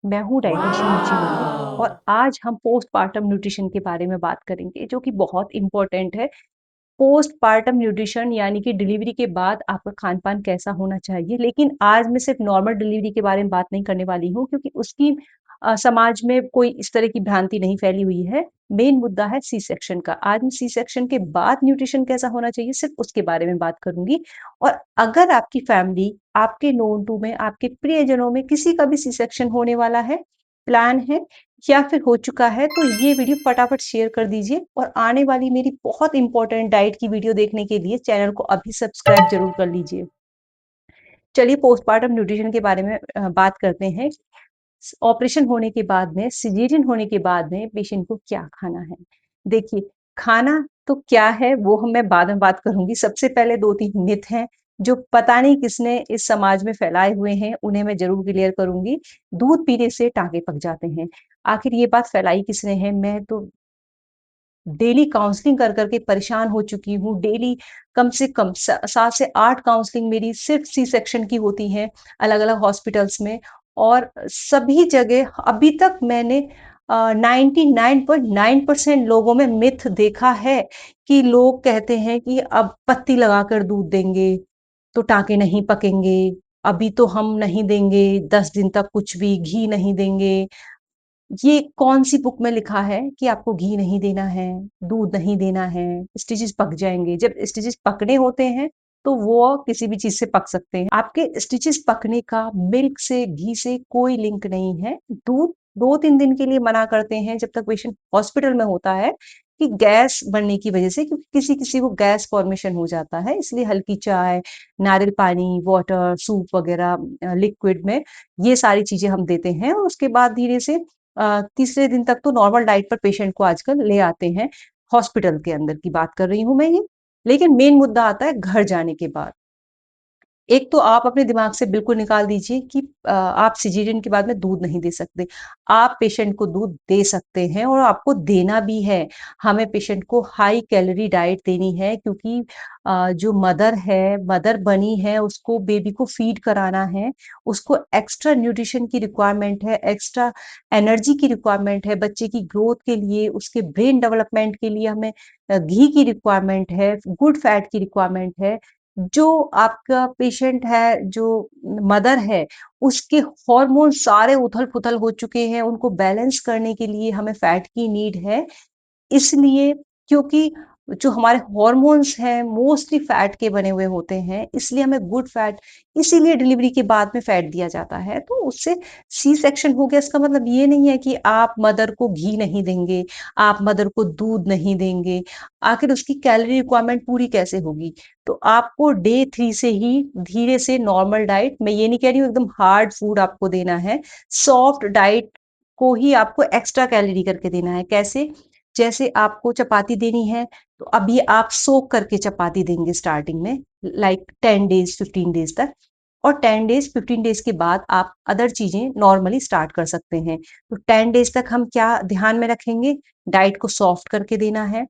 मैं हूँ डायटीशियन रुचि वर्मा और आज हम पोस्टपार्टम न्यूट्रिशन के बारे में बात करेंगे जो कि बहुत इम्पोर्टेंट है। पोस्टपार्टम न्यूट्रिशन यानी कि डिलीवरी के बाद आपका खान-पान कैसा होना चाहिए। लेकिन आज मैं सिर्फ नॉर्मल डिलीवरी के बारे में बात नहीं करने वाली हूँ क्योंकि उसकी समाज में कोई इस तरह की भ्रांति नहीं फैली हुई है। मेन मुद्दा है सी सेक्शन का। आज मैं सी सेक्शन के बाद न्यूट्रिशन कैसा होना चाहिए सिर्फ उसके बारे में बात करूँगी। और अगर आपकी फैमिली, आपके नोन टू में, आपके प्रियजनों में किसी का भी सी सेक्शन होने वाला है, प्लान है या फिर हो चुका है तो ये वीडियो फटाफट शेयर कर दीजिए और आने वाली मेरी बहुत इंपॉर्टेंट डाइट की वीडियो देखने के लिए चैनल को अभी सब्सक्राइब जरूर कर लीजिए। चलिए पोस्टपार्टम न्यूट्रिशन के बारे में बात करते हैं। ऑपरेशन होने के बाद में, सिजेरियन होने के बाद में पेशेंट को क्या खाना है। देखिए, खाना तो क्या है वो हम मैं बाद में बात करूंगी। सबसे पहले 2-3 मिथ हैं जो पता नहीं किसने इस समाज में फैलाए हुए हैं, उन्हें मैं जरूर क्लियर करूंगी। दूध पीने से टांगे पक जाते हैं। आखिर ये बात फैलाई किसने है? मैं तो डेली काउंसलिंग कर करके परेशान हो चुकी हूँ। डेली कम से कम 7 से 8 काउंसलिंग मेरी सिर्फ सी सेक्शन की होती हैं अलग-अलग हॉस्पिटल्स में और सभी जगह अभी तक मैंने 99.9% लोगों में मिथ देखा है कि लोग कहते हैं कि अब पत्ती लगाकर दूध देंगे, तो टाँके नहीं पकेंगे, अभी तो हम नहीं देंगे 10 दिन तक कुछ भी, घी नहीं देंगे। ये कौन-सी बुक में लिखा है कि आपको घी नहीं देना है, दूध नहीं देना है, स्टिचेज़ पक जाएँगे? जब स्टिचेज़ पकने होते हैं, तो वो किसी भी चीज़ से पक सकते हैं। आपके स्टिचेज़ पकने का मिल्क से, घी से कोई लिंक नहीं है। दूध 2-3 दिन के लिए मना करते हैं जब तक पेशेंट हॉस्पिटल में होता है कि गैस बनने की वजह से क्योंकि किसी-किसी को गैस फ़ॉर्मेशन हो जाता है, इसलिए हल्की चाय, नारियल पानी, वाटर, सूप वगैरह लिक्विड में ये सारी चीज़ें हम देते हैं और उसके बाद धीरे से तीसरे दिन तक तो नॉर्मल डाइट पर पेशेंट को आजकल ले आते हैं। हॉस्पिटल के अंदर की बात कर रही हूँ मैं ये। लेकिन मेन मुद्दा आता है घर जाने के बाद। एक तो आप अपने दिमाग से बिल्कुल निकाल दीजिए कि आप सिज़ेरियन के बाद में दूध नहीं दे सकते। आप पेशेंट को दूध दे सकते हैं और आपको देना भी है। हमें पेशेंट को हाई कैलोरी डाइट देनी है क्योंकि जो मदर है, मदर बनी है, उसको बेबी को फीड कराना है, उसको एक्स्ट्रा न्यूट्रिशन की रिक्वायरमेंट है, एक्स्ट्रा एनर्जी की रिक्वायरमेंट है, बच्चे की ग्रोथ के लिए, उसके ब्रेन डेवलपमेंट के लिए हमें घी की रिक्वायरमेंट है, गुड फैट की रिक्वायरमेंट है। जो आपका पेशेंट है, जो मदर है, उसके हार्मोन सारे उथल-पुथल हो चुके हैं, उनको बैलेंस करने के लिए हमें फैट की नीड है। इसलिए क्योंकि जो हमारे हॉर्मोन्स हैं मोस्टली फैट के बने हुए होते हैं, इसलिए हमें गुड फैट इसीलिए डिलीवरी के बाद में फैट दिया जाता है। तो उससे सी सेक्शन हो गया इसका मतलब ये नहीं है कि आप मदर को घी नहीं देंगे, आप मदर को दूध नहीं देंगे। आखिर उसकी कैलोरी रिक्वायरमेंट पूरी कैसे होगी? तो आपको डे 3 से ही धीरे से नॉर्मल डाइट मैं ये नहीं कह रही हूँ एकदम हार्ड फूड आपको देना है, सॉफ्ट डाइट को ही आपको एक्स्ट्रा कैलोरी करके देना है। कैसे? जैसे आपको चपाती देनी है, तो अभी आप सोक करके चपाती देंगे स्टार्टिंग में लाइक 10 डेज़ 15 डेज़ तक और 10 डेज़ 15 डेज़ के बाद आप अदर चीज़ें नॉर्मली स्टार्ट कर सकते हैं। तो 10 डेज़ तक हम क्या ध्यान में रखेंगे? डाइट को सॉफ्ट करके देना है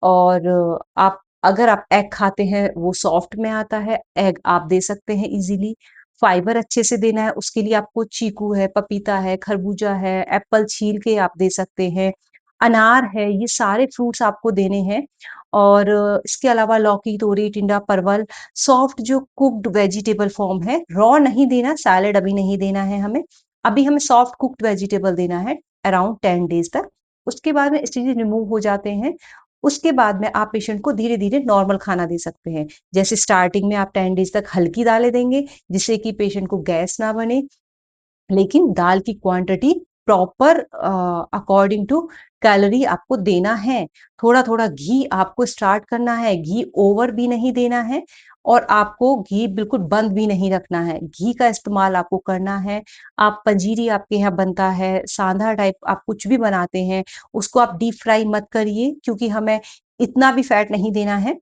और आप अगर आप एग खाते हैं, वो सॉफ्ट में आता है, एग आप दे सकते हैं ईज़िली। फाइबर अच्छे से देना है, उसके लिए आपको चीकू है, पपीता है, खरबूजा है, एप्पल छील के आप दे सकते हैं, अनार है, ये सारे फ्रूट्स आपको देने हैं और इसके अलावा लौकी, तोरी, टिंडा, परवल, सॉफ्ट जो कुक्ड वेजिटेबल फॉर्म है, रॉ नहीं देना, सैलेड अभी नहीं देना है हमें। अभी हमें सॉफ्ट कुक्ड वेजिटेबल देना है अराउंड 10 डेज़ तक। उसके बाद में स्टेजेस रिमूव हो जाते हैं। उसके बाद में आप पेशेंट को धीरे-धीरे नॉर्मल खाना दे सकते हैं। जैसे स्टार्टिंग में आप 10 डेज़ तक हल्की दालें देंगे, जिससे कि पेशेंट को गैस ना बने। लेकिन दाल की quantity proper according to calorie आपको देना है। थोड़ा-थोड़ा घी आपको स्टार्ट करना है, घी ओवर भी नहीं देना है और आपको घी बिल्कुल बंद भी नहीं रखना है। घी का इस्तेमाल आपको करना है। आप पंजीरी आपके यहाँ बनता है, सांभर टाइप आप कुछ भी बनाते हैं, उसको आप डीप फ्राई मत करिए क्योंकि हमें इतना भी फैट नहीं देना है।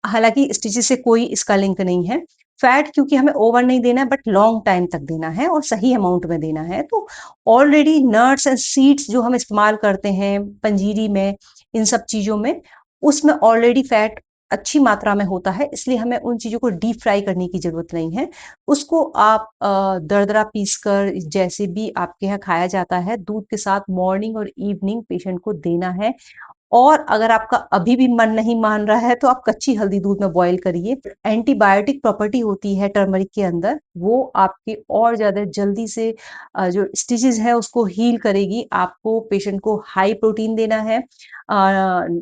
हालाँकि स्टिचेज़ से कोई इसका लिंक नहीं है। फैट क्योंकि हमें ओवर नहीं देना है बट लॉन्ग टाइम तक देना है और सही अमाउंट में देना है। तो ऑलरेडी नट्स एंड सीड्स जो हम इस्तेमाल करते हैं पंजीरी में, इन सब चीज़ों में, उसमें ऑलरेडी फैट अच्छी मात्रा में होता है, इसलिए हमें उन चीज़ों को डीप फ्राई करने की ज़रूरत नहीं है। उसको आप दरदरा पीसकर जैसे भी आपके यहाँ खाया जाता है, दूध के साथ मॉर्निंग और इवनिंग पेशेंट को देना है। और अगर आपका अभी भी मन नहीं मान रहा है, तो आप कच्ची हल्दी दूध में बॉयल करिए। एंटीबायोटिक प्रॉपर्टी होती है टर्मरिक के अंदर, वो आपके और ज़्यादा जल्दी से जो स्टिचेज़ हैं उसको हील करेगी। आपको पेशेंट को हाई प्रोटीन देना है।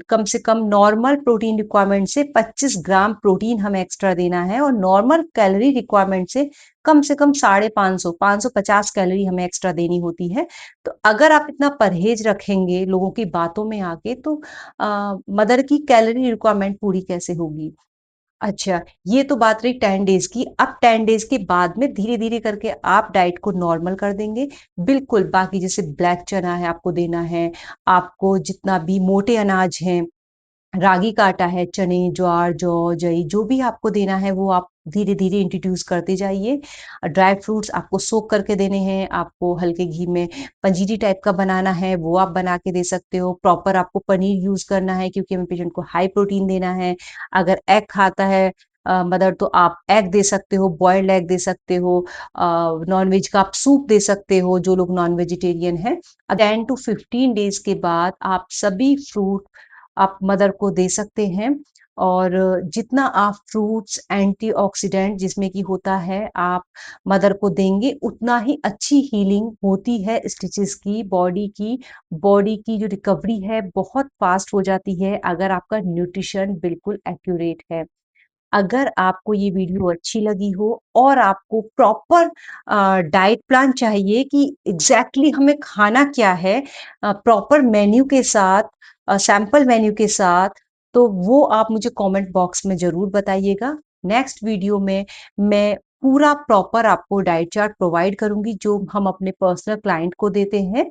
कम से कम नॉर्मल प्रोटीन रिक्वायरमेंट से 25 ग्राम प्रोटीन हमें एक्स्ट्रा देना है और नॉर्मल कैलोरी रिक्वायरमेंट से कम 550 550 कैलोरी हमें एक्स्ट्रा देनी होती है। तो अगर आप इतना परहेज रखेंगे लोगों की बातों में आके तो मदर की कैलोरी रिक्वायरमेंट पूरी कैसे होगी? अच्छा, ये तो बात रही 10 डेज़ की। अब 10 डेज़ के बाद में धीरे-धीरे करके आप डाइट को नॉर्मल कर देंगे। बिल्कुल, बाकी जैसे ब्लैक चना है आपको देना है, आपको जितना भी मोटे अनाज हैं, रागी का आटा है, चने, ज्वार, जौ, जई जो भी आपको देना है वो आप धीरे-धीरे इंट्रोड्यूस करते जाइए। ड्राई फ्रूट्स आपको सोक करके देने हैं, आपको हल्के घी में पंजीरी टाइप का बनाना है, वो आप बना के दे सकते हो। प्रॉपर आपको पनीर यूज़ करना है क्योंकि हमें पेशेंट को हाई प्रोटीन देना है। अगर एग खाता है मदर तो आप एग दे सकते हो, बॉइल्ड एग दे सकते हो। नॉन-वेज का आप सूप दे सकते हो, जो लोग नॉन वेजिटेरियन हैं। 10 टू 15 डेज़ के बाद आप सभी फ्रूट आप मदर को दे सकते हैं और जितना आप फ्रूट्स एंटीऑक्सीडेंट जिसमें कि होता है आप मदर को देंगे उतना ही अच्छी हीलिंग होती है स्टिचेस की बॉडी की जो रिकवरी है बहुत फास्ट हो जाती है अगर आपका न्यूट्रिशन बिल्कुल एक्यूरेट है। अगर आपको ये वीडियो अच्छी लगी हो और आपको प्रॉपर डाइट प्लान चाहिए कि एग्ज़ैक्टली हमें खाना क्या है प्रॉपर मेन्यू के साथ सैंपल मेन्यू के साथ, तो वो आप मुझे कमेंट बॉक्स में ज़रूर बताइएगा। नेक्स्ट वीडियो में मैं पूरा प्रॉपर आपको डाइट चार्ट प्रोवाइड करूँगी जो हम अपने पर्सनल क्लाइंट को देते हैं।